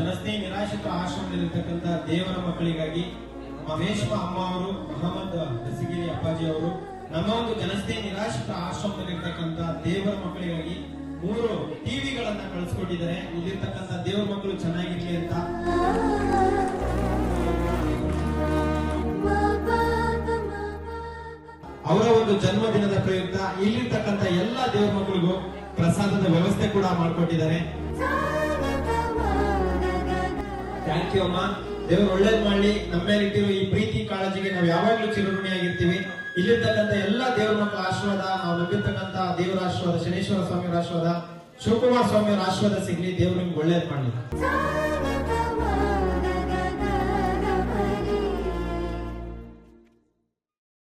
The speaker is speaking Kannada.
ಜನಸ್ನೇಹಿ ನಿರಾಶ್ರಿತ ಆಶ್ರಮದಲ್ಲಿರ್ತಕ್ಕಂಥ ದೇವರ ಮಕ್ಕಳಿಗಾಗಿ ಮಹೇಶ್ವ ಅಮ್ಮ ಅವರು, ಮಹಮ್ಮದ್ ದಸಿಗಿರಿ ಅಪ್ಪಾಜಿ ಅವರು ನಮ್ಮ ಒಂದು ಜನಸ್ನೇಹಿ ನಿರಾಶ್ರಿತ ಆಶ್ರಮದಲ್ಲಿರ್ತಕ್ಕಂಥ ದೇವರ ಮಕ್ಕಳಿಗಾಗಿ 3 ಟಿವಿಗಳನ್ನ ಕಳಿಸ್ಕೊಟ್ಟಿದ್ದಾರೆ. ಇಲ್ಲಿರ್ತಕ್ಕಂಥ ದೇವರ ಮಕ್ಕಳು ಚೆನ್ನಾಗಿರ್ಲಿ ಅಂತ. ಅವರ ಒಂದು ಜನ್ಮದಿನದ ಪ್ರಯುಕ್ತ ಇಲ್ಲಿರ್ತಕ್ಕಂಥ ಎಲ್ಲಾ ದೇವರ ಮಕ್ಕಳಿಗೂ ಪ್ರಸಾದದ ವ್ಯವಸ್ಥೆ ಕೂಡ ಮಾಡಿಕೊಟ್ಟಿದ್ದಾರೆ. ಥ್ಯಾಂಕ್ ಯು ಅಮ್ಮ. ದೇವರು ಒಳ್ಳೇದ್ ಮಾಡಿ. ನಮ್ಮ ಮೇಲಿಟ್ಟಿರೋ ಈ ಪ್ರೀತಿ ಕಾಳಜಿಗೆ ನಾವು ಯಾವಾಗ್ಲೂ ಚಿರಋಣಿಯಾಗಿರ್ತೀವಿ. ಇಲ್ಲಿರ್ತಕ್ಕಂಥ ಎಲ್ಲಾ ದೇವರ ಮಕ್ಕಳ ಆಶೀರ್ವಾದ, ನಾವು ನಂಬಿರ್ತಕ್ಕಂಥ ದೇವರ ಆಶೀರ್ವಾದ, ಶನೇಶ್ವರ ಸ್ವಾಮಿಯವರ ಆಶೀರ್ವಾದ, ಶಿವಕುಮಾರ ಸ್ವಾಮಿಯವರ ಆಶೀರ್ವಾದ ಸಿಗ್ಲಿ. ದೇವರು ನಿಮ್ಗೆ ಒಳ್ಳೇದ್ ಮಾಡಲಿ.